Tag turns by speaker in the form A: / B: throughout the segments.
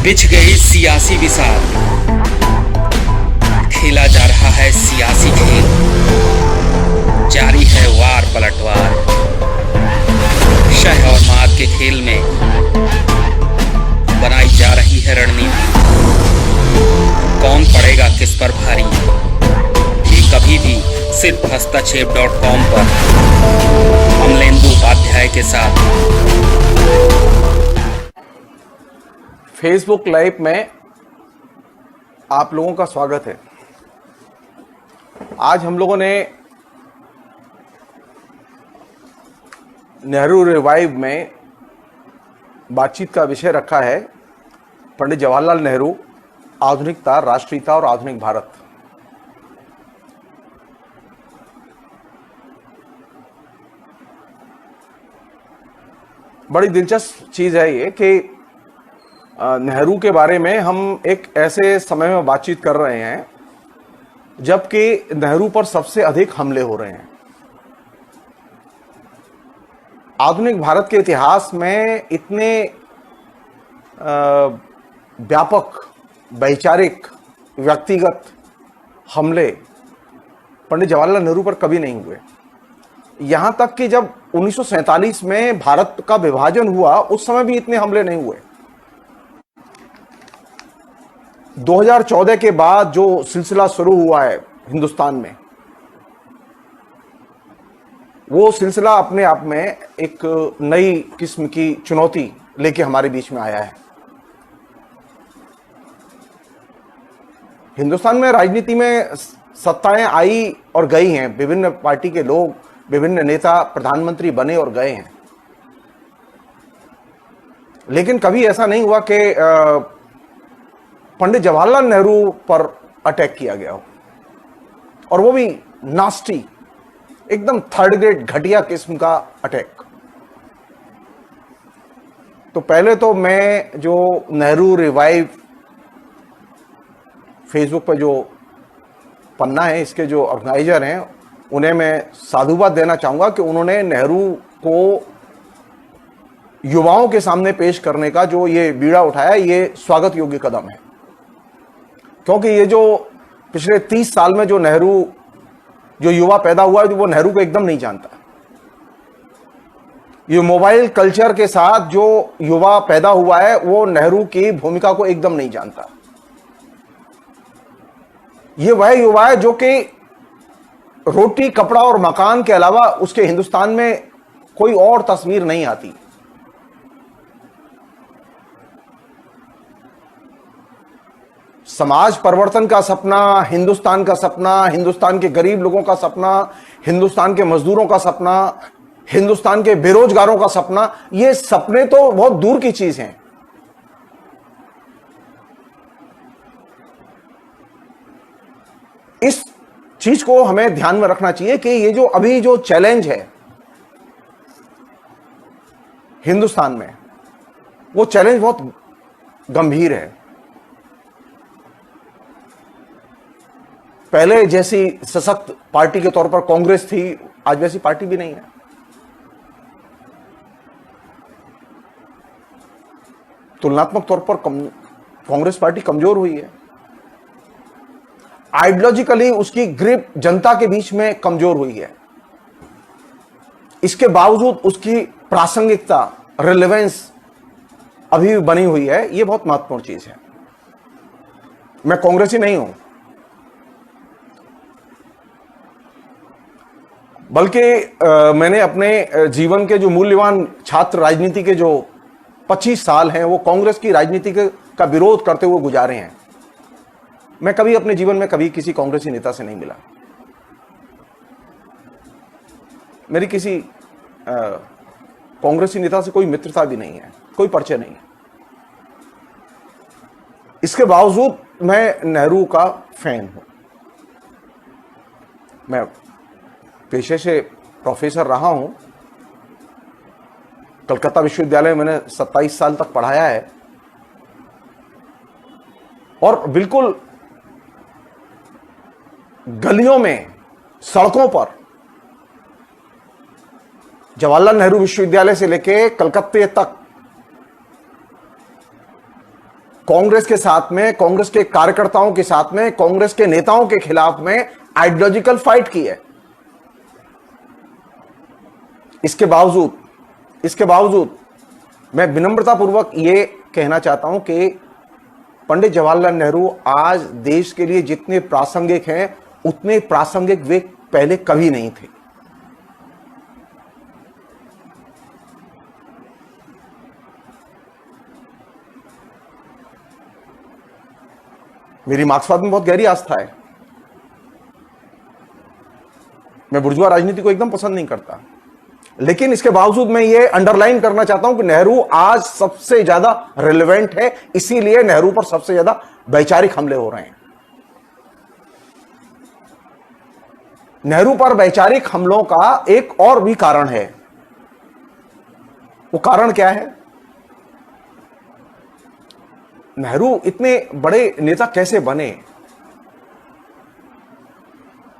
A: बिछ गई सियासी विसार, खेला जा रहा है सियासी खेल, जारी है वार पलटवार। शह और मात के खेल में बनाई जा रही है रणनीति। कौन पड़ेगा किस पर भारी, ये कभी भी सिर्फ हस्तक्षेप.com पर अमलेंदु उपाध्याय के साथ।
B: फेसबुक लाइव में आप लोगों का स्वागत है। आज हम लोगों ने नेहरू रिवाइव में बातचीत का विषय रखा है पंडित जवाहरलाल नेहरू, आधुनिकता, राष्ट्रीयता और आधुनिक भारत। बड़ी दिलचस्प चीज है ये कि नेहरू के बारे में हम एक ऐसे समय में बातचीत कर रहे हैं जबकि नेहरू पर सबसे अधिक हमले हो रहे हैं। आधुनिक भारत के इतिहास में इतने व्यापक, वैचारिक, व्यक्तिगत हमले पंडित जवाहरलाल नेहरू पर कभी नहीं हुए। यहां तक कि जब 1947 में भारत का विभाजन हुआ उस समय भी इतने हमले नहीं हुए। 2014 के बाद जो सिलसिला शुरू हुआ है हिंदुस्तान में, वो सिलसिला अपने आप में एक नई किस्म की चुनौती लेके हमारे बीच में आया है। हिंदुस्तान में राजनीति में सत्ताएं आई और गई हैं, विभिन्न पार्टी के लोग, विभिन्न नेता प्रधानमंत्री बने और गए हैं, लेकिन कभी ऐसा नहीं हुआ कि पंडित जवाहरलाल नेहरू पर अटैक किया गया हो, और वो भी नास्टी, एकदम थर्ड ग्रेड घटिया किस्म का अटैक। तो पहले तो मैं जो नेहरू रिवाइव फेसबुक पर जो पन्ना है, इसके जो ऑर्गेनाइजर हैं, उन्हें मैं साधुवाद देना चाहूंगा कि उन्होंने नेहरू को युवाओं के सामने पेश करने का जो ये बीड़ा उठाया, ये स्वागत योग्य कदम है। क्योंकि ये जो पिछले 30 साल में जो नेहरू, जो युवा पैदा हुआ है, वो नेहरू को एकदम नहीं जानता। ये मोबाइल कल्चर के साथ जो युवा पैदा हुआ है, वो नेहरू की भूमिका को एकदम नहीं जानता। ये वह युवा है जो कि रोटी, कपड़ा और मकान के अलावा उसके हिंदुस्तान में कोई और तस्वीर नहीं आती। समाज परिवर्तन का सपना, हिंदुस्तान का सपना, हिंदुस्तान के गरीब लोगों का सपना, हिंदुस्तान के मजदूरों का सपना, हिंदुस्तान के बेरोजगारों का सपना, ये सपने तो बहुत दूर की चीज हैं। इस चीज को हमें ध्यान में रखना चाहिए कि ये जो अभी जो चैलेंज है हिंदुस्तान में, वो चैलेंज बहुत गंभीर है। पहले जैसी सशक्त पार्टी के तौर पर कांग्रेस थी, आज वैसी पार्टी भी नहीं है। तुलनात्मक तौर पर कांग्रेस पार्टी कमजोर हुई है। आइडियोलॉजिकली उसकी ग्रिप जनता के बीच में कमजोर हुई है। इसके बावजूद उसकी प्रासंगिकता, रिलेवेंस अभी भी बनी हुई है। यह बहुत महत्वपूर्ण चीज है। मैं कांग्रेसी नहीं हूं, बल्कि मैंने अपने जीवन के जो मूल्यवान छात्र राजनीति के जो 25 साल हैं, वो कांग्रेस की राजनीति का विरोध करते हुए गुजारे हैं। मैं कभी अपने जीवन में कभी किसी कांग्रेसी नेता से नहीं मिला। मेरी किसी कांग्रेसी नेता से कोई मित्रता भी नहीं है, कोई परिचय नहीं है। इसके बावजूद मैं नेहरू का फैन हूं। मैं पेशे से प्रोफेसर रहा हूं। कलकत्ता विश्वविद्यालय में मैंने 27 साल तक पढ़ाया है, और बिल्कुल गलियों में, सड़कों पर जवाहरलाल नेहरू विश्वविद्यालय से लेके कलकत्ते तक कांग्रेस के साथ में, कांग्रेस के कार्यकर्ताओं के साथ में, कांग्रेस के नेताओं के खिलाफ में आइडियोलॉजिकल फाइट की है। इसके बावजूद मैं विनम्रतापूर्वक यह कहना चाहता हूं कि पंडित जवाहरलाल नेहरू आज देश के लिए जितने प्रासंगिक हैं उतने प्रासंगिक वे पहले कभी नहीं थे। मेरी मार्क्सवाद में बहुत गहरी आस्था है। मैं बुर्जुआ राजनीति को एकदम पसंद नहीं करता, लेकिन इसके बावजूद मैं ये अंडरलाइन करना चाहता हूं कि नेहरू आज सबसे ज्यादा रिलेवेंट है, इसीलिए नेहरू पर सबसे ज्यादा वैचारिक हमले हो रहे हैं। नेहरू पर वैचारिक हमलों का एक और भी कारण है। वो कारण क्या है? नेहरू इतने बड़े नेता कैसे बने?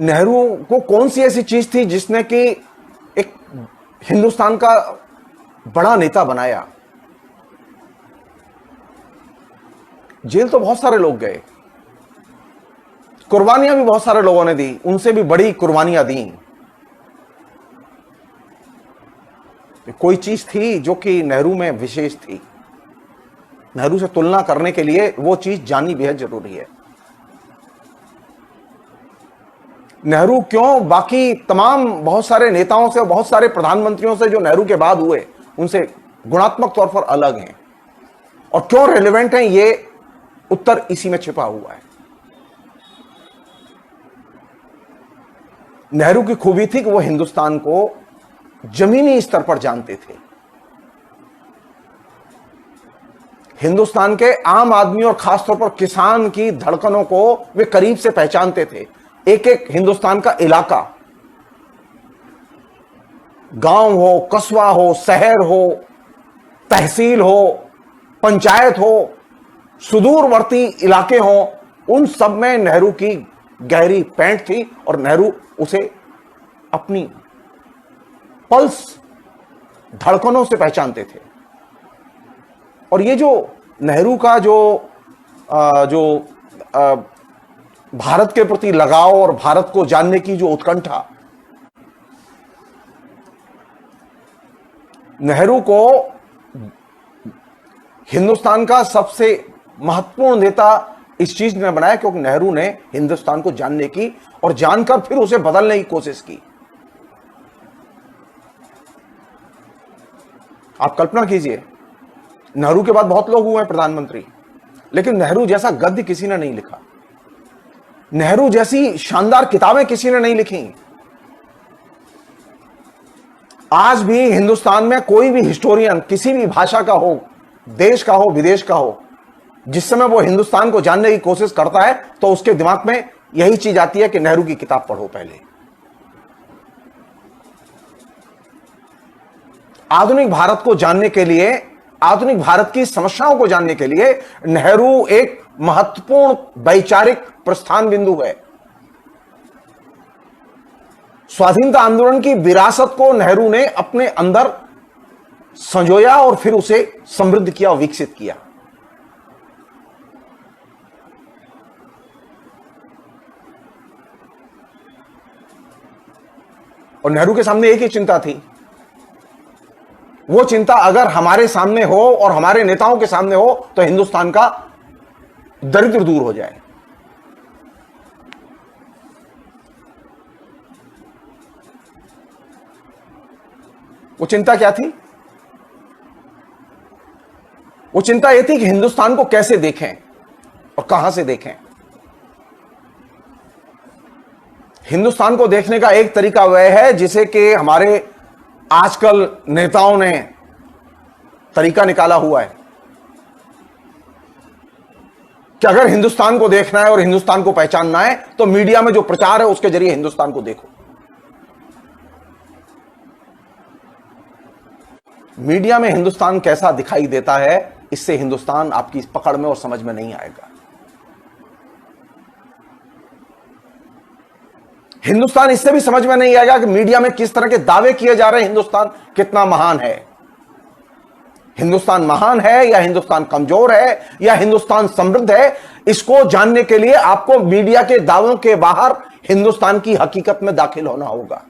B: नेहरू को कौन सी ऐसी चीज थी जिसने कि एक हिंदुस्तान का बड़ा नेता बनाया? जेल तो बहुत सारे लोग गए, कुर्बानियां भी बहुत सारे लोगों ने दी, उनसे भी बड़ी कुर्बानियां दी। कोई चीज थी जो कि नेहरू में विशेष थी। नेहरू से तुलना करने के लिए वो चीज जाननी बेहद जरूरी है। नेहरू क्यों बाकी तमाम बहुत सारे नेताओं से, बहुत सारे प्रधानमंत्रियों से जो नेहरू के बाद हुए, उनसे गुणात्मक तौर पर अलग हैं और क्यों रेलेवेंट हैं, ये उत्तर इसी में छिपा हुआ है। नेहरू की खूबी थी कि वो हिंदुस्तान को जमीनी स्तर पर जानते थे। हिंदुस्तान के आम आदमी और खासतौर पर किसान की धड़कनों को वे करीब से पहचानते थे। एक एक हिंदुस्तान का इलाका, गांव हो, कस्बा हो, शहर हो, तहसील हो, पंचायत हो, सुदूरवर्ती इलाके हो, उन सब में नेहरू की गहरी पैंठ थी और नेहरू उसे अपनी पल्स, धड़कनों से पहचानते थे। और ये जो नेहरू का जो भारत के प्रति लगाव और भारत को जानने की जो उत्कंठा, नेहरू को हिंदुस्तान का सबसे महत्वपूर्ण नेता इस चीज ने बनाया क्योंकि नेहरू ने हिंदुस्तान को जानने की और जानकर फिर उसे बदलने की कोशिश की। आप कल्पना कीजिए, नेहरू के बाद बहुत लोग हुए हैं प्रधानमंत्री, लेकिन नेहरू जैसा गद्य किसी ने नहीं लिखा, नेहरू जैसी शानदार किताबें किसी ने नहीं लिखी। आज भी हिंदुस्तान में कोई भी हिस्टोरियन किसी भी भाषा का हो, देश का हो, विदेश का हो, जिस समय वो हिंदुस्तान को जानने की कोशिश करता है तो उसके दिमाग में यही चीज आती है कि नेहरू की किताब पढ़ो पहले। आधुनिक भारत को जानने के लिए, आधुनिक भारत की समस्याओं को जानने के लिए नेहरू एक महत्वपूर्ण वैचारिक प्रस्थान बिंदु है। स्वाधीनता आंदोलन की विरासत को नेहरू ने अपने अंदर संजोया और फिर उसे समृद्ध किया और विकसित किया। और नेहरू के सामने एक ही चिंता थी, वो चिंता अगर हमारे सामने हो और हमारे नेताओं के सामने हो तो हिंदुस्तान का दरिद्र दूर हो जाए। वो चिंता क्या थी? वो चिंता यह थी कि हिंदुस्तान को कैसे देखें और कहां से देखें। हिंदुस्तान को देखने का एक तरीका वह है जिसे कि हमारे आजकल नेताओं ने तरीका निकाला हुआ है कि अगर हिंदुस्तान को देखना है और हिंदुस्तान को पहचानना है तो मीडिया में जो प्रचार है उसके जरिए हिंदुस्तान को देखो। मीडिया में हिंदुस्तान कैसा दिखाई देता है, इससे हिंदुस्तान आपकी पकड़ में और समझ में नहीं आएगा। हिंदुस्तान इससे भी समझ में नहीं आएगा कि मीडिया में किस तरह के दावे किए जा रहे हैं हिंदुस्तान कितना महान है। हिंदुस्तान महान है या हिंदुस्तान कमजोर है या हिंदुस्तान समृद्ध है, इसको जानने के लिए आपको मीडिया के दावों के बाहर हिंदुस्तान की हकीकत में दाखिल होना होगा।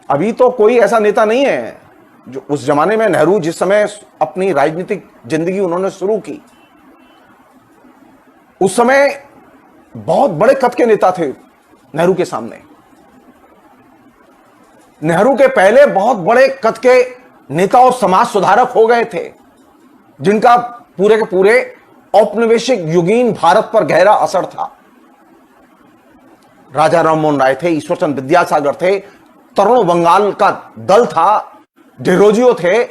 B: अभी तो कोई ऐसा नेता नहीं है जो उस जमाने में नेहरू जिस समय अपनी राजनीतिक जिंदगी उन्होंने शुरू की, उस समय बहुत बड़े कद के नेता थे नेहरू के सामने। नेहरू के पहले बहुत बड़े कद के नेता और समाज सुधारक हो गए थे, जिनका पूरे के पूरे औपनिवेशिक युगीन भारत पर गहरा असर था। राजा राममोहन राय थे, ईश्वरचंद्र विद्यासागर थे, तरुण बंगाल का दल था, डिरोजियो थे,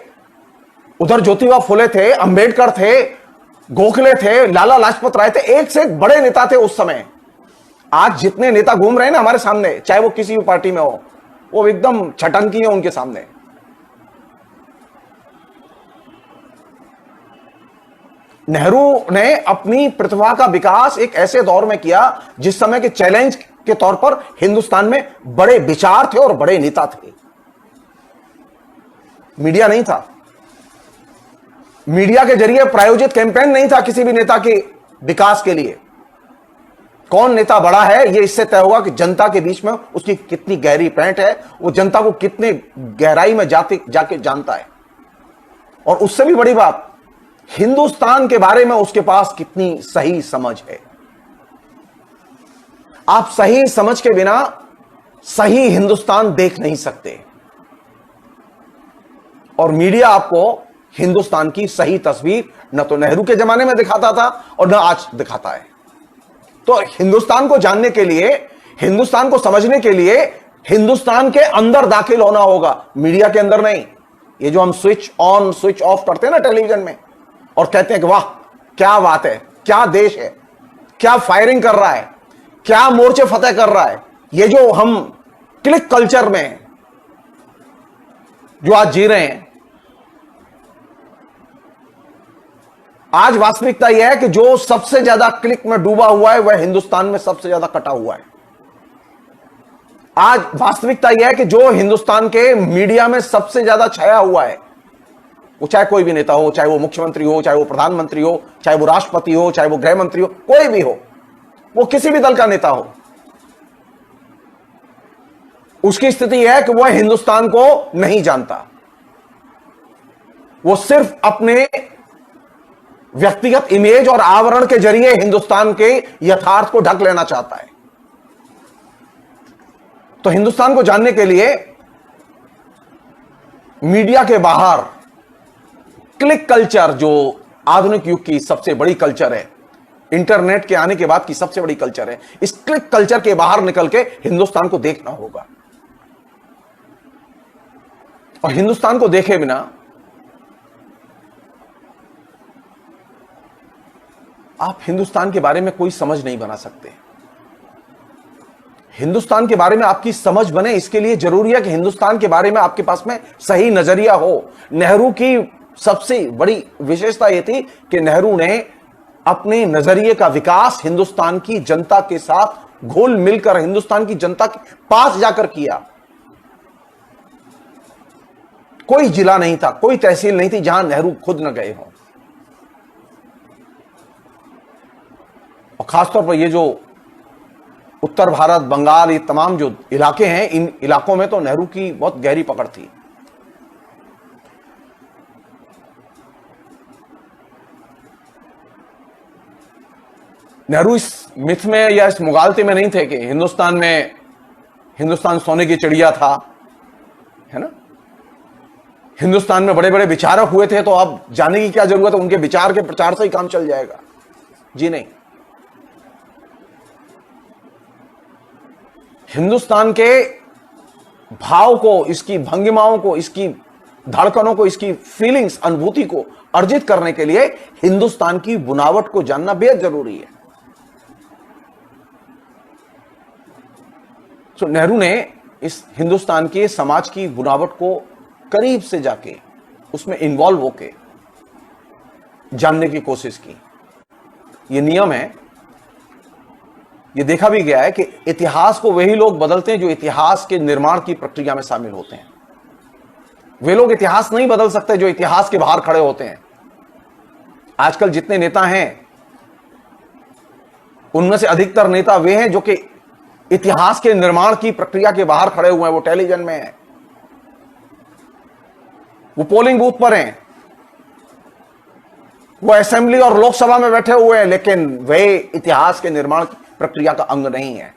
B: उधर ज्योतिबा फुले थे, अंबेडकर थे, गोखले थे, लाला लाजपत राय थे, एक से एक बड़े नेता थे उस समय। आज जितने नेता घूम रहे हैं ना हमारे सामने, चाहे वो किसी भी पार्टी में हो, वो एकदम छटंकी है उनके सामने। नेहरू ने अपनी प्रतिभा का विकास एक ऐसे दौर में किया जिस समय के चैलेंज के तौर पर हिंदुस्तान में बड़े विचार थे और बड़े नेता थे। मीडिया नहीं था, मीडिया के जरिए प्रायोजित कैंपेन नहीं था किसी भी नेता के विकास के लिए। कौन नेता बड़ा है यह इससे तय होगा कि जनता के बीच में उसकी कितनी गहरी पैंठ है, वो जनता को कितने गहराई में जाके जानता है, और उससे भी बड़ी बात, हिंदुस्तान के बारे में उसके पास कितनी सही समझ है। आप सही समझ के बिना सही हिंदुस्तान देख नहीं सकते, और मीडिया आपको हिंदुस्तान की सही तस्वीर न तो नेहरू के जमाने में दिखाता था और न आज दिखाता है। तो हिंदुस्तान को जानने के लिए, हिंदुस्तान को समझने के लिए हिंदुस्तान के अंदर दाखिल होना होगा, मीडिया के अंदर नहीं। ये जो हम स्विच ऑन स्विच ऑफ करते हैं ना टेलीविजन में और कहते हैं कि वाह क्या बात है, क्या देश है, क्या फायरिंग कर रहा है, क्या मोर्चे फतेह कर रहा है, ये जो हम क्लिक कल्चर में जो आज जी रहे हैं, आज वास्तविकता यह है कि जो सबसे ज्यादा क्लिक में डूबा हुआ है वह हिंदुस्तान में सबसे ज्यादा कटा हुआ है। आज वास्तविकता यह है कि जो हिंदुस्तान के मीडिया में सबसे ज्यादा छाया हुआ है, वो चाहे कोई भी नेता हो, चाहे वो मुख्यमंत्री हो, चाहे वो प्रधानमंत्री हो, चाहे वो राष्ट्रपति हो, चाहे वो गृह मंत्री हो, कोई भी हो, वो किसी भी दल का नेता हो, उसकी स्थिति यह है कि वह हिंदुस्तान को नहीं जानता। वो सिर्फ अपने व्यक्तिगत इमेज और आवरण के जरिए हिंदुस्तान के यथार्थ को ढक लेना चाहता है। तो हिंदुस्तान को जानने के लिए मीडिया के बाहर क्लिक कल्चर, जो आधुनिक युग की सबसे बड़ी कल्चर है, इंटरनेट के आने के बाद की सबसे बड़ी कल्चर है, इस क्लिक कल्चर के बाहर निकल के हिंदुस्तान को देखना होगा। और हिंदुस्तान को देखे बिना आप हिंदुस्तान के बारे में कोई समझ नहीं बना सकते। हिंदुस्तान के बारे में आपकी समझ बने, इसके लिए जरूरी है कि हिंदुस्तान के बारे में आपके पास में सही नजरिया हो। नेहरू की सबसे बड़ी विशेषता यह थी कि नेहरू ने अपने नजरिए का विकास हिंदुस्तान की जनता के साथ घुल मिलकर हिंदुस्तान की जनता के पास जाकर किया। कोई जिला नहीं था, कोई तहसील नहीं थी जहां नेहरू खुद न गए हों। और खासतौर पर ये जो उत्तर भारत, बंगाल, ये तमाम जो इलाके हैं, इन इलाकों में तो नेहरू की बहुत गहरी पकड़ थी। नेहरू इस मिथ में या इस मुगालते में नहीं थे कि हिंदुस्तान सोने की चिड़िया था, है ना। हिंदुस्तान में बड़े बड़े विचारक हुए थे तो अब जाने की क्या जरूरत है, उनके विचार के प्रचार से ही काम चल जाएगा। जी नहीं, हिंदुस्तान के भाव को, इसकी भंगिमाओं को, इसकी धड़कनों को, इसकी फीलिंग्स, अनुभूति को अर्जित करने के लिए हिंदुस्तान की बुनावट को जानना बेहद जरूरी है। तो नेहरू ने इस हिंदुस्तान के समाज की बुनावट को करीब से जाके उसमें इन्वॉल्व होके जानने की कोशिश की। यह नियम है, यह देखा भी गया है कि इतिहास को वही लोग बदलते हैं जो इतिहास के निर्माण की प्रक्रिया में शामिल होते हैं। वे लोग इतिहास नहीं बदल सकते जो इतिहास के बाहर खड़े होते हैं। आजकल जितने नेता हैं उनमें से अधिकतर नेता वे हैं जो कि इतिहास के निर्माण की प्रक्रिया के बाहर खड़े हुए हैं। वो टेलीविजन में हैं, वो पोलिंग बूथ पर हैं, वो असेंबली और लोकसभा में बैठे हुए हैं, लेकिन वे इतिहास के निर्माण की प्रक्रिया का अंग नहीं है।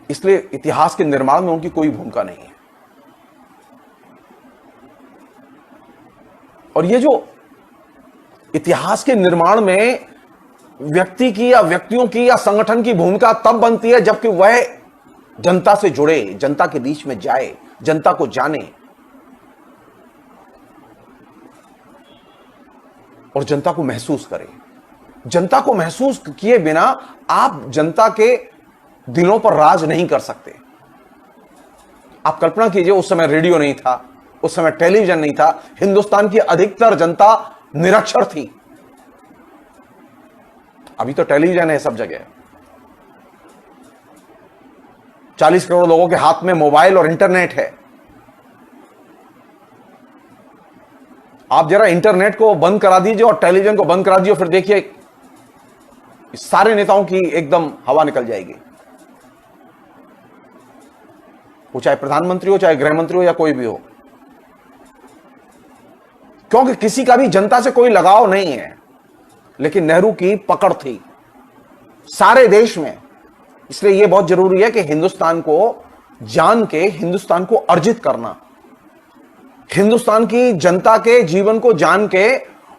B: इसलिए इतिहास के निर्माण में उनकी कोई भूमिका नहीं है। और ये जो इतिहास के निर्माण में व्यक्ति की या व्यक्तियों की या संगठन की भूमिका तब बनती है जबकि वह जनता से जुड़े, जनता के बीच में जाए, जनता को जाने और जनता को महसूस करे। जनता को महसूस किए बिना आप जनता के दिलों पर राज नहीं कर सकते। आप कल्पना कीजिए, उस समय रेडियो नहीं था, उस समय टेलीविजन नहीं था, हिंदुस्तान की अधिकतर जनता निरक्षर थी। अभी तो टेलीविजन है सब जगह, 40 करोड़ लोगों के हाथ में मोबाइल और इंटरनेट है। आप जरा इंटरनेट को बंद करा दीजिए और टेलीविजन को बंद करा दीजिए, फिर देखिए सारे नेताओं की एकदम हवा निकल जाएगी। वो चाहे प्रधानमंत्री हो, चाहे गृह मंत्री हो, या कोई भी हो, क्योंकि किसी का भी जनता से कोई लगाव नहीं है। लेकिन नेहरू की पकड़ थी सारे देश में। इसलिए यह बहुत जरूरी है कि हिंदुस्तान को जान के, हिंदुस्तान को अर्जित करना, हिंदुस्तान की जनता के जीवन को जान के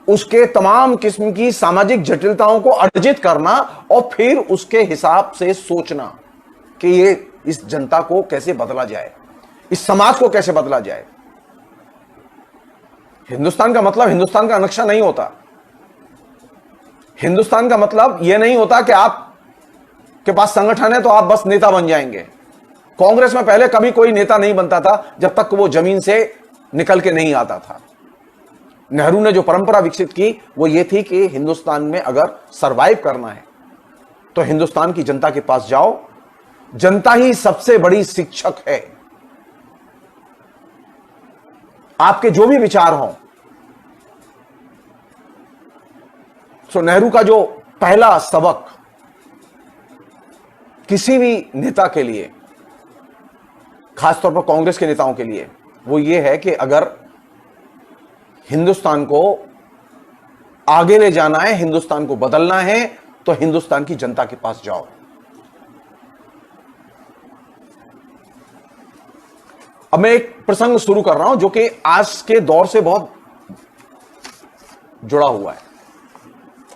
B: उसके तमाम किस्म की सामाजिक जटिलताओं को अर्जित करना और फिर उसके हिसाब से सोचना कि ये इस जनता को कैसे बदला जाए, इस समाज को कैसे बदला जाए। हिंदुस्तान का मतलब हिंदुस्तान का नक्शा नहीं होता। हिंदुस्तान का मतलब यह नहीं होता कि आप के पास संगठन है तो आप बस नेता बन जाएंगे। कांग्रेस में पहले कभी कोई नेता नहीं बनता था जब तक वो जमीन से निकल के नहीं आता था। नेहरू ने जो परंपरा विकसित की वो ये थी कि हिंदुस्तान में अगर सरवाइव करना है तो हिंदुस्तान की जनता के पास जाओ। जनता ही सबसे बड़ी शिक्षक है। आपके जो भी विचार हों, तो नेहरू का जो पहला सबक किसी भी नेता के लिए, खासतौर पर कांग्रेस के नेताओं के लिए, वो ये है कि अगर हिंदुस्तान को आगे ले जाना है, हिंदुस्तान को बदलना है, तो हिंदुस्तान की जनता के पास जाओ। अब मैं एक प्रसंग शुरू कर रहा हूं जो कि आज के दौर से बहुत जुड़ा हुआ है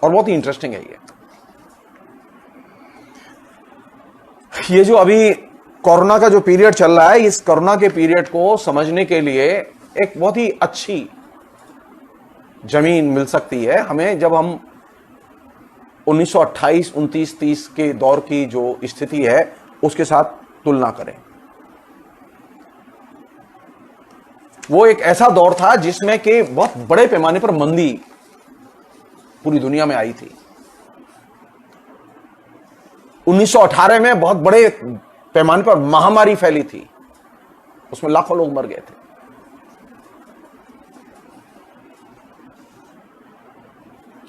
B: और बहुत ही इंटरेस्टिंग है। ये जो अभी कोरोना का जो पीरियड चल रहा है, इस कोरोना के पीरियड को समझने के लिए एक बहुत ही अच्छी जमीन मिल सकती है हमें जब हम 1928, 29, 30 के दौर की जो स्थिति है उसके साथ तुलना करें। वो एक ऐसा दौर था जिसमें कि बहुत बड़े पैमाने पर मंदी पूरी दुनिया में आई थी। 1918 में बहुत बड़े पैमाने पर महामारी फैली थी, उसमें लाखों लोग मर गए थे।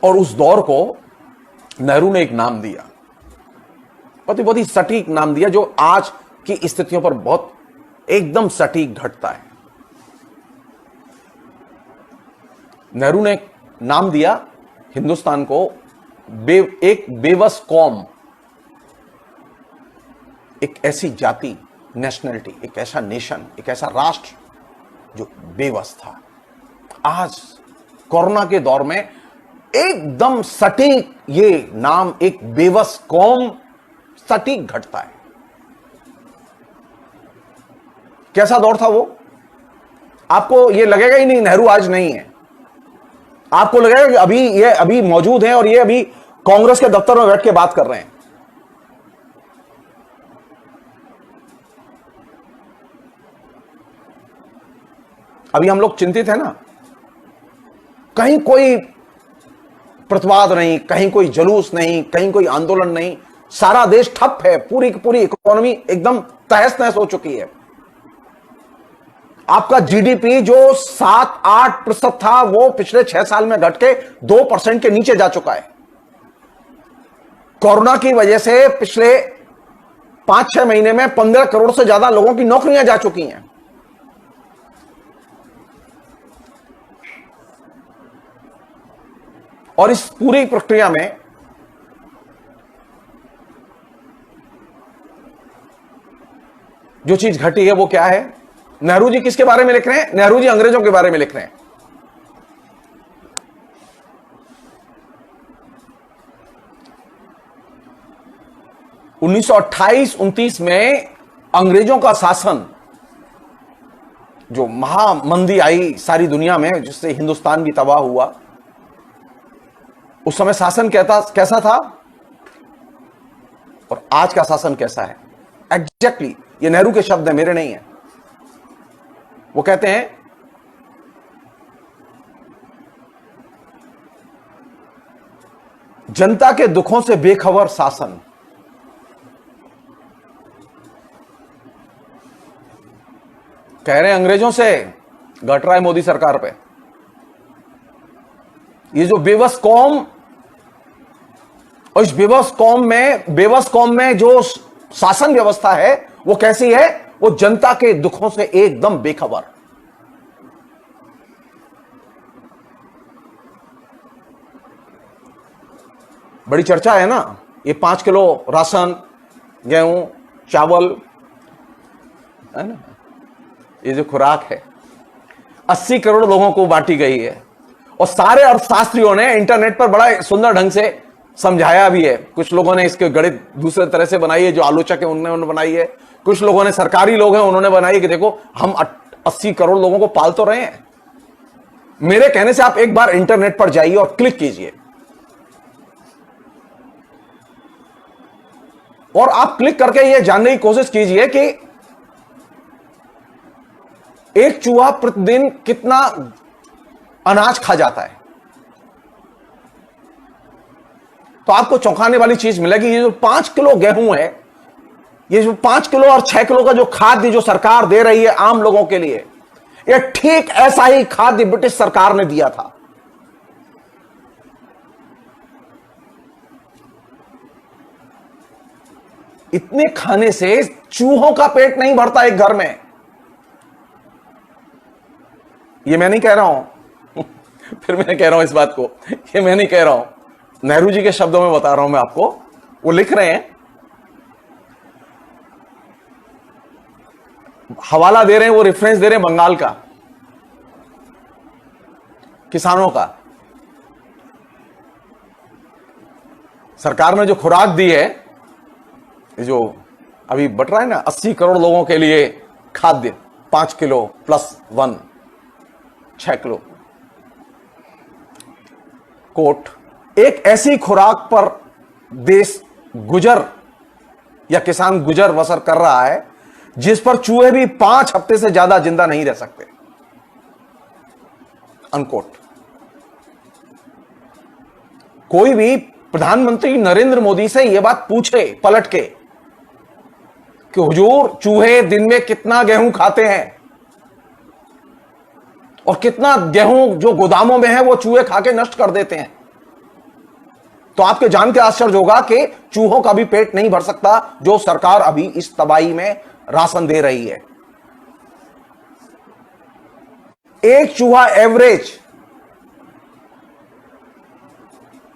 B: और उस दौर को नेहरू ने एक नाम दिया, बहुत ही सटीक नाम दिया, जो आज की स्थितियों पर बहुत एकदम सटीक घटता है। नेहरू ने एक नाम दिया हिंदुस्तान को, एक बेबस कौम, एक ऐसी जाति, नेशनलिटी, एक ऐसा नेशन, एक ऐसा राष्ट्र जो बेबस था। आज कोरोना के दौर में एकदम सटीक ये नाम, एक बेबस कौम, सटीक घटता है। कैसा दौर था वो? आपको ये लगेगा ही नहीं नेहरू आज नहीं है। आपको लगेगा कि ये अभी मौजूद हैं और ये अभी कांग्रेस के दफ्तर में बैठ के बात कर रहे हैं। अभी हम लोग चिंतित हैं ना, कहीं कोई प्रतिवाद नहीं, कहीं कोई जुलूस नहीं, कहीं कोई आंदोलन नहीं, सारा देश ठप है, पूरी की पूरी इकोनॉमी एकदम तहस नहस हो चुकी है। आपका जीडीपी जो 7-8% था वो पिछले 6 साल में घट के 2% के नीचे जा चुका है। कोरोना की वजह से पिछले 5-6 महीने में 15 करोड़ से ज्यादा लोगों की नौकरियां जा चुकी हैं। और इस पूरी प्रक्रिया में जो चीज घटी है वो क्या है? नेहरू जी किसके बारे में लिख रहे हैं? नेहरू जी अंग्रेजों के बारे में लिख रहे हैं। उन्नीस सौ 28-29 में अंग्रेजों का शासन, जो महामंदी आई सारी दुनिया में जिससे हिंदुस्तान भी तबाह हुआ, उस समय शासन कैसा था और आज का शासन कैसा है? एग्जैक्टली ये नेहरू के शब्द हैं, मेरे नहीं है। वो कहते हैं जनता के दुखों से बेखबर शासन। कह रहे हैं अंग्रेजों से घट रहा है मोदी सरकार पे। ये जो बेबस कौम, और इस बेबस कौम में जो शासन व्यवस्था है वो कैसी है? वो जनता के दुखों से एकदम बेखबर। बड़ी चर्चा है ना ये 5 किलो राशन, गेहूं, चावल, है ना, ये जो खुराक है 80 करोड़ लोगों को बांटी गई है। और सारे अर्थशास्त्रियों ने इंटरनेट पर बड़ा सुंदर ढंग से समझाया भी है। कुछ लोगों ने इसके गणित दूसरे तरह से बनाई है, जो आलोचक है उन्होंने बनाई है। कुछ लोगों ने, सरकारी लोग हैं, उन्होंने बनाई कि देखो हम 80 करोड़ लोगों को पाल तो रहे हैं। मेरे कहने से आप एक बार इंटरनेट पर जाइए और क्लिक कीजिए, और आप क्लिक करके यह जानने की कोशिश कीजिए कि एक चूहा प्रतिदिन कितना अनाज खा जाता है। तो आपको चौंकाने वाली चीज मिलेगी। ये जो 5 किलो गेहूं है, ये जो 5 किलो और 6 किलो का जो खाद्य जो सरकार दे रही है आम लोगों के लिए, ये ठीक ऐसा ही खाद्य ब्रिटिश सरकार ने दिया था। इतने खाने से चूहों का पेट नहीं भरता एक घर में। ये मैं नहीं कह रहा हूं फिर मैं कह रहा हूं इस बात को, ये मैं नहीं कह रहा हूं, नेहरू जी के शब्दों में बता रहा हूं मैं आपको। वो लिख रहे हैं, हवाला दे रहे हैं, वो रेफरेंस दे रहे हैं बंगाल का, किसानों का। सरकार ने जो खुराक दी है, जो अभी बट रहा है ना 80 करोड़ लोगों के लिए खाद्य, 5 किलो प्लस 1, 6 किलो कोट, एक ऐसी खुराक पर देश गुजर या किसान गुजर बसर कर रहा है जिस पर चूहे भी 5 हफ्ते से ज्यादा जिंदा नहीं रह सकते, अनकोट। कोई भी प्रधानमंत्री नरेंद्र मोदी से यह बात पूछे पलट के कि हुजूर चूहे दिन में कितना गेहूं खाते हैं और कितना गेहूं जो गोदामों में है वो चूहे खा के नष्ट कर देते हैं, तो आपके जान के आश्चर्य होगा कि चूहों का भी पेट नहीं भर सकता जो सरकार अभी इस तबाही में राशन दे रही है। एक चूहा एवरेज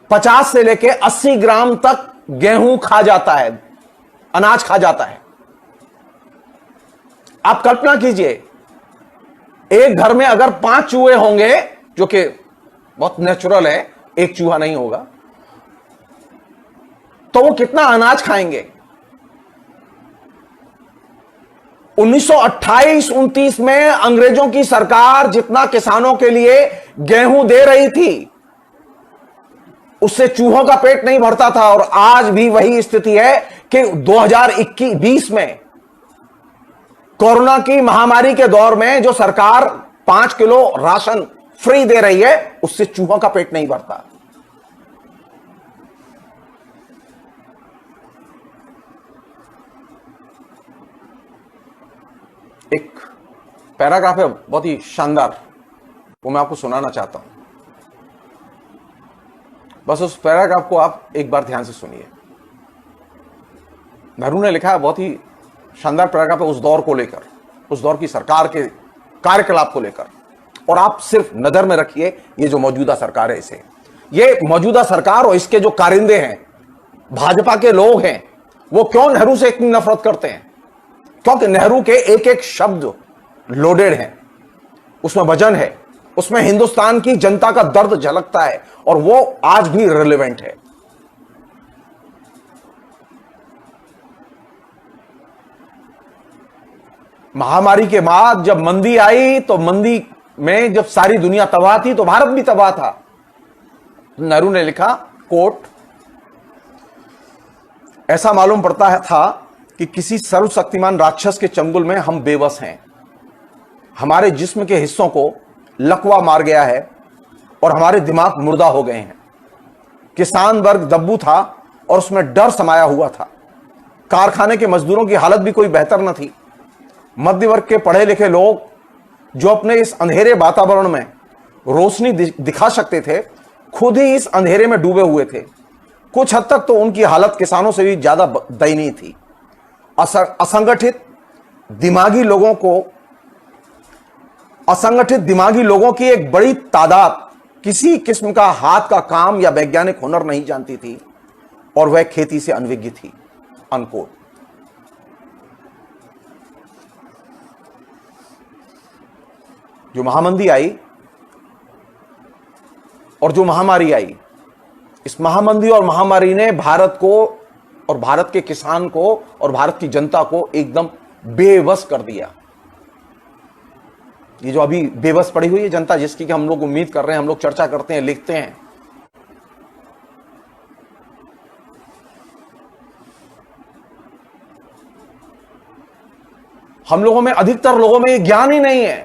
B: 50 से लेके 80 ग्राम तक गेहूं खा जाता है, अनाज खा जाता है। आप कल्पना कीजिए, एक घर में अगर 5 चूहे होंगे, जो कि बहुत नेचुरल है, एक चूहा नहीं होगा, तो वो कितना अनाज खाएंगे। 1928-29 में अंग्रेजों की सरकार जितना किसानों के लिए गेहूं दे रही थी, उससे चूहों का पेट नहीं भरता था। और आज भी वही स्थिति है कि 2021-20 में कोरोना की महामारी के दौर में जो सरकार 5 किलो राशन फ्री दे रही है, उससे चूहों का पेट नहीं भरता। एक पैराग्राफ है बहुत ही शानदार, वो मैं आपको सुनाना चाहता हूं। बस उस पैराग्राफ को आप एक बार ध्यान से सुनिए। नेहरू ने लिखा है, बहुत ही शानदार पैराग्राफ है उस दौर को लेकर, उस दौर की सरकार के कार्यकलाप को लेकर। और आप सिर्फ नजर में रखिए ये जो मौजूदा सरकार है, इसे, ये मौजूदा सरकार और इसके जो कारिंदे हैं, भाजपा के लोग हैं, वो क्यों नेहरू से इतनी नफरत करते हैं? क्योंकि नेहरू के एक एक शब्द लोडेड हैं, उसमें वजन है, उसमें हिंदुस्तान की जनता का दर्द झलकता है और वो आज भी रिलेवेंट है। महामारी के बाद जब मंदी आई, तो मंदी में जब सारी दुनिया तबाह थी तो भारत भी तबाह था। नेहरू ने लिखा, कोट, ऐसा मालूम पड़ता था कि किसी सर्वशक्तिमान राक्षस के चंगुल में हम बेबस हैं। हमारे जिस्म के हिस्सों को लकवा मार गया है और हमारे दिमाग मुर्दा हो गए हैं। किसान वर्ग दब्बू था और उसमें डर समाया हुआ था। कारखाने के मजदूरों की हालत भी कोई बेहतर न थी। मध्य वर्ग के पढ़े लिखे लोग जो अपने इस अंधेरे वातावरण में रोशनी दिखा सकते थे, खुद ही इस अंधेरे में डूबे हुए थे। कुछ हद तक तो उनकी हालत किसानों से भी ज्यादा दयनीय थी। असंगठित दिमागी लोगों की एक बड़ी तादाद किसी किस्म का हाथ का काम या वैज्ञानिक हुनर नहीं जानती थी और वह खेती से अनभिज्ञ थी। अनकोट। जो महामंदी आई और जो महामारी आई, इस महामंदी और महामारी ने भारत को और भारत के किसान को और भारत की जनता को एकदम बेबस कर दिया। ये जो अभी बेबस पड़ी हुई है जनता, जिसकी कि हम लोग उम्मीद कर रहे हैं, हम लोग चर्चा करते हैं, लिखते हैं, हम लोगों में, अधिकतर लोगों में ये ज्ञान ही नहीं है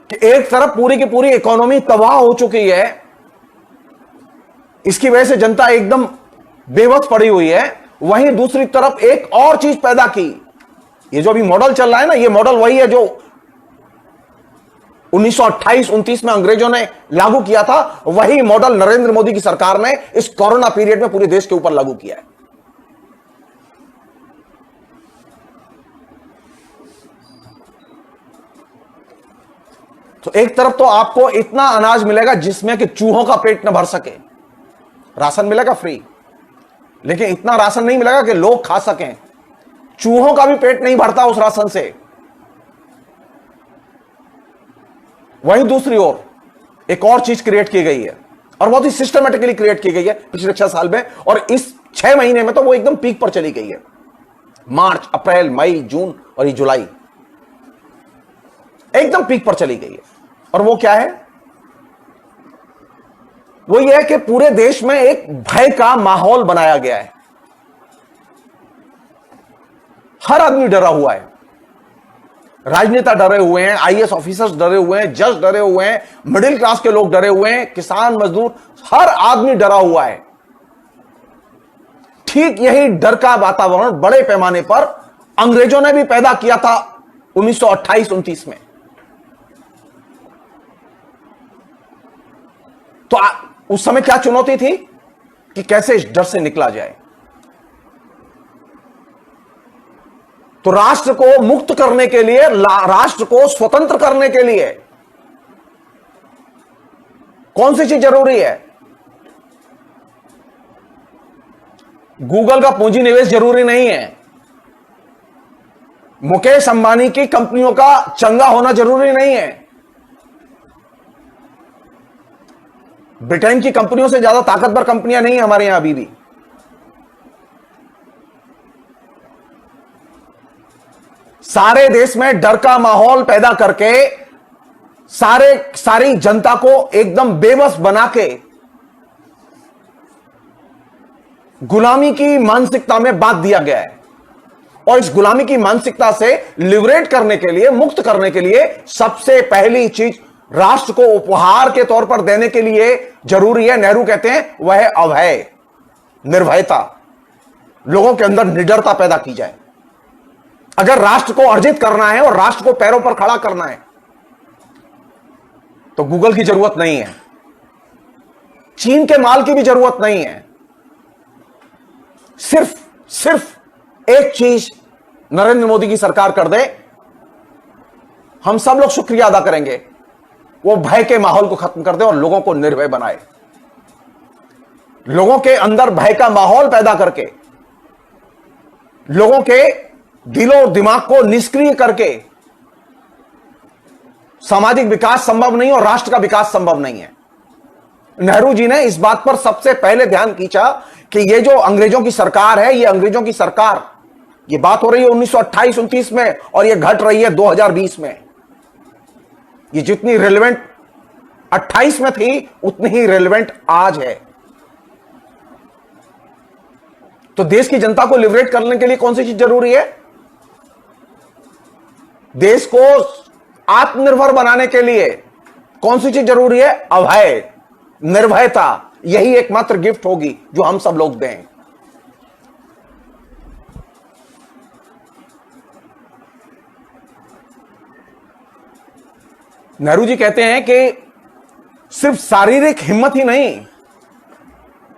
B: कि एक तरफ पूरी की पूरी इकोनॉमी तबाह हो चुकी है, इसकी वजह से जनता एकदम बेबस पड़ी हुई है, वहीं दूसरी तरफ एक और चीज पैदा की। ये जो अभी मॉडल चल रहा है ना, ये मॉडल वही है जो 1928-29 में अंग्रेजों ने लागू किया था। वही मॉडल नरेंद्र मोदी की सरकार ने इस कोरोना पीरियड में पूरे देश के ऊपर लागू किया है। तो एक तरफ तो आपको इतना अनाज मिलेगा जिसमें कि चूहों का पेट न भर सके, राशन मिलेगा फ्री, लेकिन इतना राशन नहीं मिलेगा कि लोग खा सकें। चूहों का भी पेट नहीं भरता उस राशन से। वहीं दूसरी ओर एक और चीज क्रिएट की गई है और बहुत ही सिस्टमेटिकली क्रिएट की गई है पिछले 6 साल में, और इस 6 महीने में तो वो एकदम पीक पर चली गई है। मार्च, अप्रैल, मई, जून और ये जुलाई एकदम पीक पर चली गई है। और वो क्या है? वो ये है कि पूरे देश में एक भय का माहौल बनाया गया है। हर आदमी डरा हुआ है। राजनेता डरे हुए हैं, आईएएस ऑफिसर्स डरे हुए हैं, जज डरे हुए हैं, मिडिल क्लास के लोग डरे हुए हैं, किसान, मजदूर, हर आदमी डरा हुआ है। ठीक यही डर का वातावरण बड़े पैमाने पर अंग्रेजों ने भी पैदा किया था 1928-29 में। तो उस समय क्या चुनौती थी कि कैसे इस डर से निकला जाए। तो राष्ट्र को मुक्त करने के लिए, राष्ट्र को स्वतंत्र करने के लिए कौन सी चीज जरूरी है? गूगल का पूंजी निवेश जरूरी नहीं है। मुकेश अंबानी की कंपनियों का चंगा होना जरूरी नहीं है। ब्रिटेन की कंपनियों से ज्यादा ताकतवर कंपनियां नहीं है हमारे यहां अभी भी। सारे देश में डर का माहौल पैदा करके सारी जनता को एकदम बेबस बना के गुलामी की मानसिकता में बांध दिया गया है। और इस गुलामी की मानसिकता से लिबरेट करने के लिए, मुक्त करने के लिए सबसे पहली चीज राष्ट्र को उपहार के तौर पर देने के लिए जरूरी है, नेहरू कहते हैं, वह है अभय, निर्भयता। लोगों के अंदर निडरता पैदा की जाए। अगर राष्ट्र को अर्जित करना है और राष्ट्र को पैरों पर खड़ा करना है तो गूगल की जरूरत नहीं है, चीन के माल की भी जरूरत नहीं है। सिर्फ एक चीज नरेंद्र मोदी की सरकार कर दे, हम सब लोग शुक्रिया अदा करेंगे। वो भय के माहौल को खत्म कर दे और लोगों को निर्भय बनाए, लोगों के अंदर भय का माहौल पैदा करके, लोगों के दिलों और दिमाग को निष्क्रिय करके सामाजिक विकास संभव नहीं और राष्ट्र का विकास संभव नहीं है। नेहरू जी ने इस बात पर सबसे पहले ध्यान खींचा कि ये जो अंग्रेजों की सरकार है, ये अंग्रेजों की सरकार, ये बात हो रही है 1928-29 में और ये घट रही है 2020 में। ये जितनी रेलेवेंट 28 में थी उतनी ही रेलेवेंट आज है। तो देश की जनता को लिबरेट करने के लिए कौन सी चीज जरूरी है? देश को आत्मनिर्भर बनाने के लिए कौन सी चीज जरूरी है? अभय, निर्भयता। यही एकमात्र गिफ्ट होगी जो हम सब लोग दें। नेहरू जी कहते हैं कि सिर्फ शारीरिक हिम्मत ही नहीं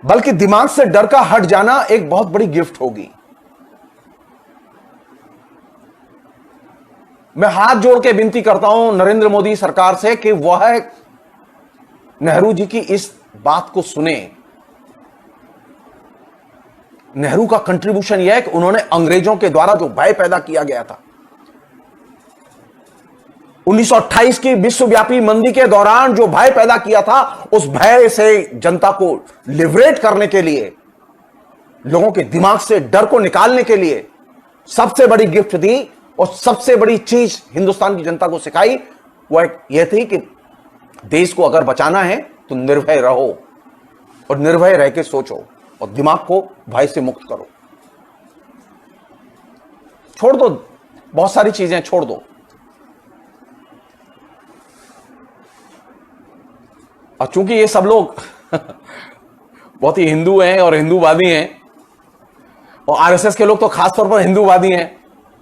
B: बल्कि दिमाग से डर का हट जाना एक बहुत बड़ी गिफ्ट होगी। मैं हाथ जोड़ के विनती करता हूं नरेंद्र मोदी सरकार से कि वह नेहरू जी की इस बात को सुने। नेहरू का कंट्रीब्यूशन यह है कि उन्होंने अंग्रेजों के द्वारा जो भय पैदा किया गया था 1928 की विश्वव्यापी मंदी के दौरान, जो भय पैदा किया था, उस भय से जनता को लिबरेट करने के लिए, लोगों के दिमाग से डर को निकालने के लिए सबसे बड़ी गिफ्ट दी और सबसे बड़ी चीज हिंदुस्तान की जनता को सिखाई वह यह थी कि देश को अगर बचाना है तो निर्भय रहो और निर्भय रह के सोचो और दिमाग को भय से मुक्त करो। छोड़ दो, बहुत सारी चीजें छोड़ दो। और चूंकि ये सब लोग बहुत ही हिंदू हैं और हिंदूवादी हैं और आरएसएस के लोग तो खासतौर पर हिंदूवादी हैं,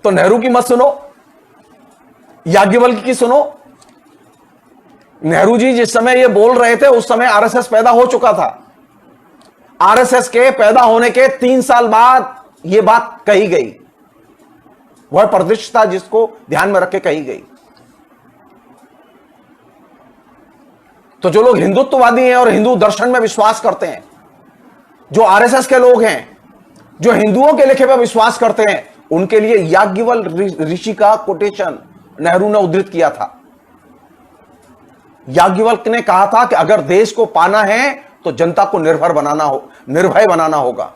B: तो नेहरू की मत सुनो, याज्ञवल्क्य की सुनो। नेहरू जी जिस समय ये बोल रहे थे उस समय आरएसएस पैदा हो चुका था। आरएसएस के पैदा होने के 3 साल बाद यह बात कही गई। वह परिदृश्य था जिसको ध्यान में रख के कही गई। तो जो लोग हिंदुत्ववादी हैं और हिंदू दर्शन में विश्वास करते हैं, जो आरएसएस के लोग हैं, जो हिंदुओं के लिखे पर विश्वास करते हैं, उनके लिए याज्ञवल्क्य ऋषि का कोटेशन नेहरू ने उद्धृत किया था। याज्ञवल्क्य ने कहा था कि अगर देश को पाना है तो जनता को निर्भय बनाना होगा।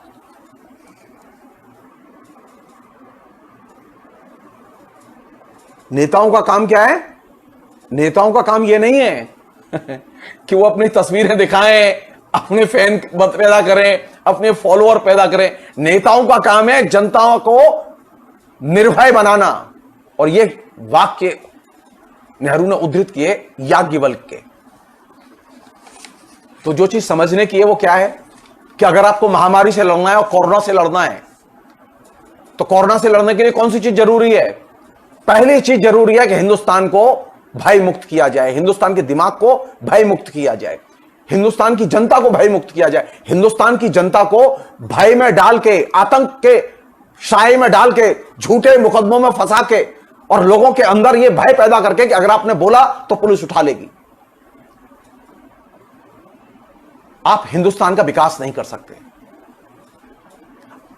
B: नेताओं का काम क्या है? नेताओं का काम यह नहीं है कि वो अपनी तस्वीरें दिखाएं, अपने फैन पैदा करें, अपने फॉलोअर पैदा करें। नेताओं का काम है जनता को निर्भय बनाना। और ये वाक्य नेहरू ने उद्धृत किए याज्ञवल्क्य के। तो जो चीज समझने की है वो क्या है कि अगर आपको महामारी से लड़ना है और कोरोना से लड़ना है तो कोरोना से लड़ने के लिए कौन सी चीज जरूरी है? पहली चीज जरूरी है कि हिंदुस्तान को भय मुक्त किया जाए, हिंदुस्तान के दिमाग को भय मुक्त किया जाए, हिंदुस्तान की जनता को भय मुक्त किया जाए। हिंदुस्तान की जनता को भय में डाल के, आतंक के साए में डाल के, झूठे मुकदमों में फंसा के और लोगों के अंदर यह भय पैदा करके कि अगर आपने बोला तो पुलिस उठा लेगी, आप हिंदुस्तान का विकास नहीं कर सकते।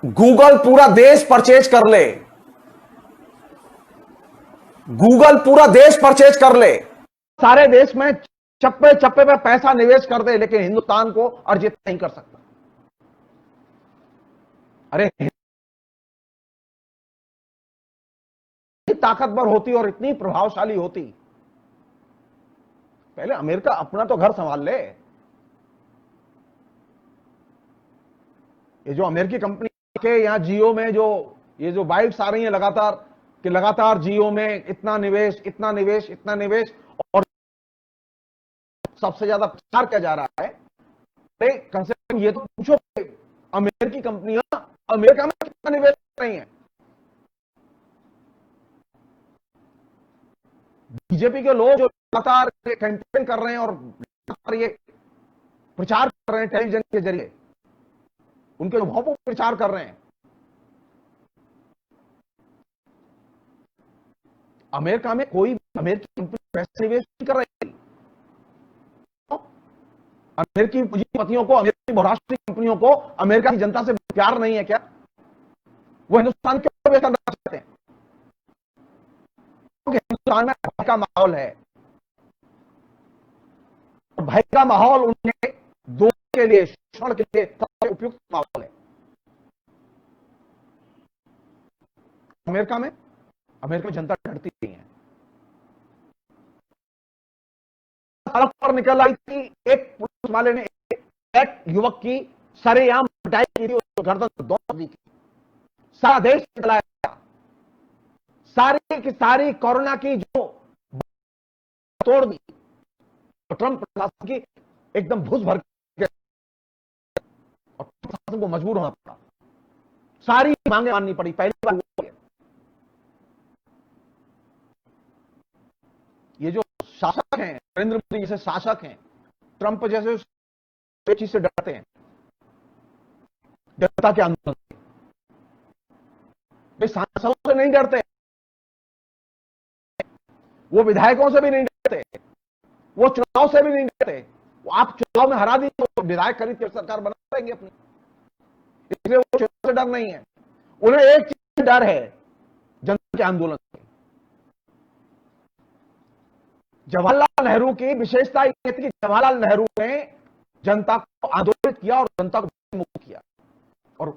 B: गूगल पूरा देश परचेज कर ले, गूगल पूरा देश परचेज कर ले, सारे देश में चप्पे चप्पे पे पैसा निवेश कर दे, लेकिन हिंदुस्तान को अर्जित नहीं कर सकता। अरे ताकतवर होती और इतनी प्रभावशाली होती, पहले अमेरिका अपना तो घर संभाल ले। ये जो अमेरिकी कंपनी के यहां जियो में जो ये जो बाइट्स आ रही हैं लगातार कि लगातार जियो में इतना निवेश, इतना निवेश, इतना निवेश, और सबसे ज्यादा प्रचार किया जा रहा है। कम से कम ये तो पूछो अमेरिकी कंपनियां अमेरिका में कितना निवेश कर रही हैं। बीजेपी के लोग जो लगातार कैंपेन कर रहे हैं और लगातार ये प्रचार कर रहे हैं टेलीविजन के जरिए, उनके अनुभव को प्रचार कर रहे हैं। अमेरिका में कोई अमेरिकी कंपनी पैसे निवेश नहीं कर रही। अमेरिकी पूंजीपतियों को, अमेरिकी बहुराष्ट्रीय कंपनियों को अमेरिका की जनता से प्यार नहीं है क्या? वो हिंदुस्तान क्यों निवेश करना चाहते हैं? क्योंकि हिंदुस्तान में भय का माहौल है, और भय का माहौल उन्हें दोष के लिए, शोषण के लिए सबसे उपयुक्त माहौल है। अमेरिका में जनता डरती नहीं है। सड़क पर निकल आई थी, एक पुलिस वाले ने एक युवक की सरेआम पिटाई की थी, उसको गर्दन दौड़ दी थी, सारा देश चलाया गया। सारी की सारी कोरोना की जो तोड़ दी, तो ट्रंप प्रशासन की एकदम भूस भर के, और प्रशासन को मजबूर होना पड़ा, सारी मांगे माननी पड़ी। पहली बार ये जो शासक हैं, नरेंद्र मोदी जैसे शासक हैं, ट्रंप जैसे चीज से डरते हैं, जनता के आंदोलन से। वे सांसदों से नहीं डरते, वो विधायकों से भी नहीं डरते, वो चुनाव से भी नहीं डरते। वो आप चुनाव में हरा दिए तो विधायक खरीद के सरकार बना देंगे अपनी, इसलिए वो चुनाव से डर नहीं है। उन्हें एक चीज से डर है, जनता के आंदोलन से। जवाहरलाल नेहरू की विशेषता यह थी कि जवाहरलाल नेहरू ने जनता को आंदोलित किया और जनता को मुक्त किया। और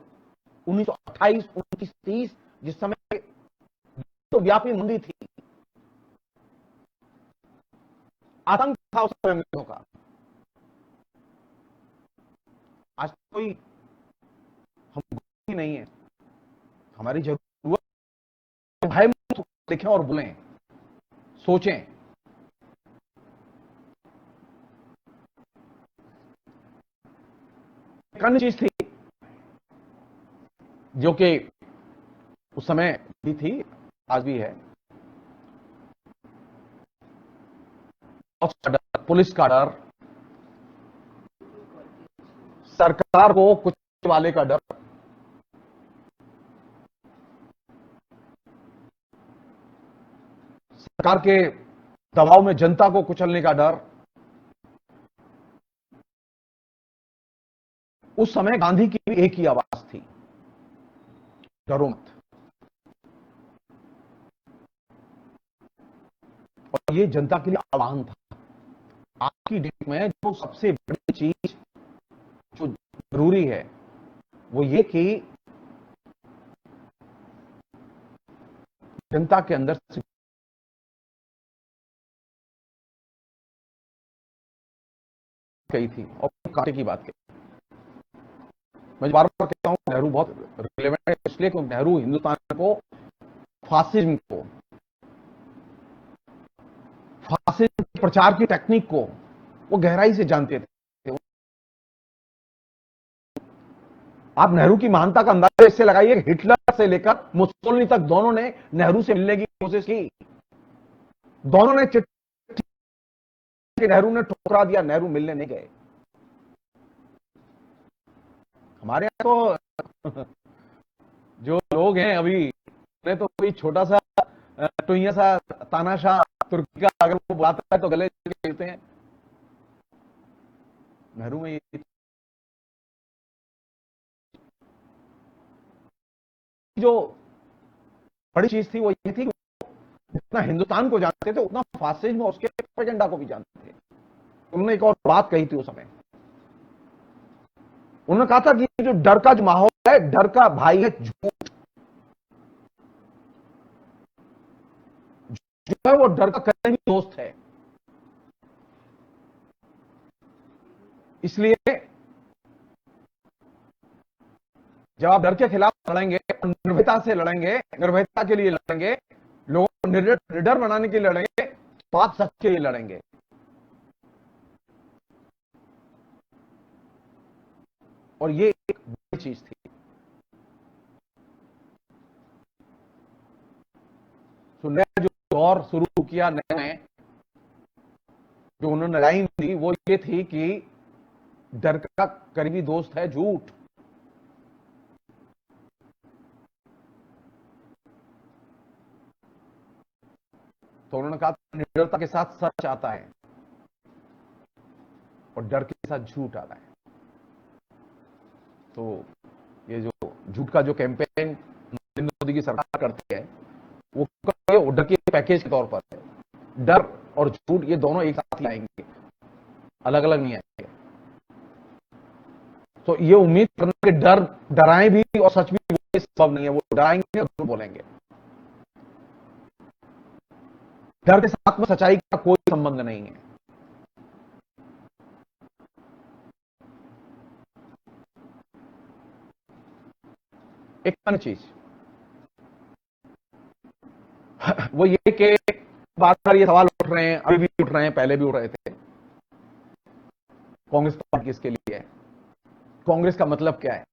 B: 1928, 1930 जिस समय तो व्यापी मंदी थी, आतंक था उस समय अंग्रेजों का, आज कोई हम ही नहीं है। हमारी जरूरत भय मुक्त लिखें और बोलें, सोचें। एक अन्य चीज थी जो कि उस समय भी थी, आज भी है, पुलिस का डर, सरकार को कुछ वाले का डर, सरकार के दबाव में जनता को कुचलने का डर। उस समय गांधी की भी एक ही आवाज थी, डरो मत। और ये जनता के लिए आह्वान था। आज की डेट में जो सबसे बड़ी चीज जो जरूरी है वो ये कि जनता के अंदर से कही थी, और कांटे की बात कही। मैं बार बार कहता हूं नेहरू बहुत रिलेवेंट है, इसलिए क्योंकि नेहरू हिंदुस्तान को फासिज्म प्रचार की टेक्निक को वो गहराई से जानते थे। आप नेहरू की महानता का अंदाजा इससे लगाइए, हिटलर से लेकर मुसोलिनी तक दोनों ने नेहरू से मिलने की कोशिश की, दोनों ने चिट्ठी, नेहरू ने ठुकरा दिया, नेहरू मिलने नहीं गए। हमारे यहाँ तो जो लोग हैं अभी, उन्हें तो कोई छोटा सा टुइया सा तानाशाह तुर्की का अगर वो बुलाता है तो गले कहते हैं। नेहरू में ये जो बड़ी चीज थी वो ये थी कि जितना हिंदुस्तान को जानते थे उतना फासिज्म और उसके प्रोपेगेंडा को भी जानते थे। उन्होंने एक और बात कही थी उस समय, उन्होंने कहा था कि जो डर का जो माहौल है, डर का भाई है झूठ, जो है वो डर का कहीं भी दोस्त है। इसलिए जब आप डर के खिलाफ लड़ेंगे, निर्भयता से लड़ेंगे, निर्भयता के लिए लड़ेंगे, लोगों को निडर बनाने के लिए लड़ेंगे, बात सच के लिए लड़ेंगे। और ये एक बड़ी चीज थी। तो नया जो दौर शुरू किया, नए जो उन्होंने लाइन दी वो ये थी कि डर का करीबी दोस्त है झूठ। तो उन्होंने कहा निडरता के साथ सच आता है और डर के साथ झूठ आता है। तो ये जो झूठ का जो कैंपेन नरेंद्र मोदी की सरकार करती है वो डर के पैकेज के तौर पर है। डर और झूठ ये दोनों एक साथ लाएंगे, अलग अलग नहीं आएंगे। तो ये उम्मीद करना कि डराएं भी और सच भी बोले संभव नहीं है। वो डराएंगे और झूठ बोलेंगे। डर के साथ में सच्चाई का कोई संबंध नहीं है। एक अन्य चीज वो ये कि बार बार ये सवाल उठ रहे हैं, अभी भी उठ रहे हैं, पहले भी उठ रहे थे, कांग्रेस पार्टी किसके लिए है, कांग्रेस का मतलब क्या है।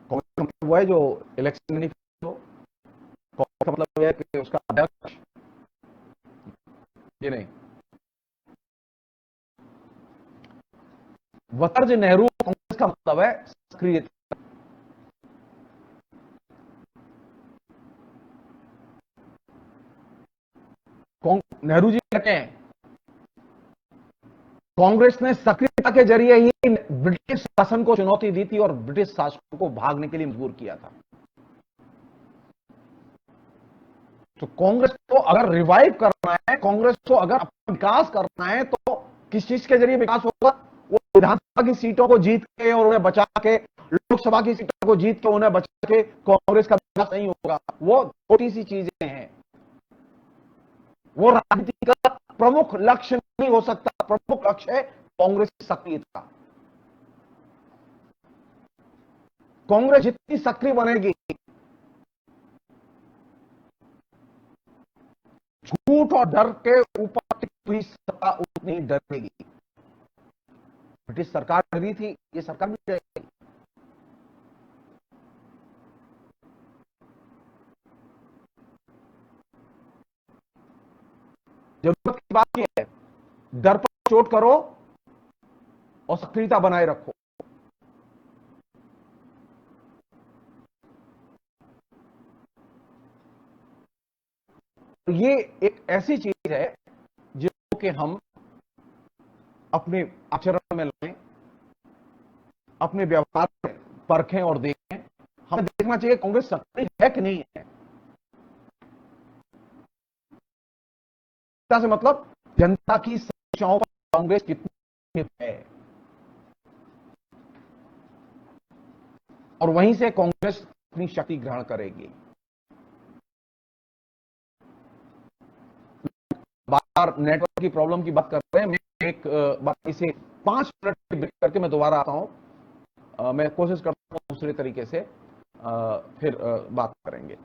B: कांग्रेस का मतलब वो है जो इलेक्शन मैनिफेस्टो, कांग्रेस का मतलब है कि उसका अध्यक्ष, ये नहीं। वतर्ज नेहरू कांग्रेस का मतलब है सक्रियता। नेहरू जी कहते हैं कांग्रेस ने सक्रियता के जरिए ही ब्रिटिश शासन को चुनौती दी थी और ब्रिटिश शासकों को भागने के लिए मजबूर किया था। तो कांग्रेस को अगर रिवाइव करना है, कांग्रेस को अगर अपना विकास करना है, तो किस चीज के जरिए विकास होगा? वो विधानसभा की सीटों को जीत के और उन्हें बचा के, लोकसभा की सीटों को जीत के उन्हें बचा के कांग्रेस का विकास नहीं होगा। वो छोटी सी चीजें हैं, वो राजनीति का प्रमुख लक्ष्य नहीं हो सकता। प्रमुख लक्ष्य है कांग्रेस की सक्रियता। कांग्रेस जितनी सक्रिय बनेगी, झूठ और डर के ऊपर टिकी सत्ता उतनी डरेगी। ब्रिटिश सरकार डरी थी, ये सरकार भी डरेगी। जरूरत की बात यह है, डर पर चोट करो और सक्रियता बनाए रखो। ये एक ऐसी चीज है जो कि हम अपने आचरण में लाएं, अपने व्यवहार में परखें और देखें। हमें देखना चाहिए कांग्रेस सक्रिय है कि नहीं है। से मतलब जनता की समस्याओं पर कांग्रेस कितनी है, और वहीं से कांग्रेस अपनी शक्ति ग्रहण करेगी। बार नेटवर्क की प्रॉब्लम की बात कर रहे हैं। मैं एक बात इसे 5 मिनट ब्रेक करके मैं दोबारा आता हूं। मैं कोशिश करता हूं दूसरे तरीके से फिर बात करेंगे।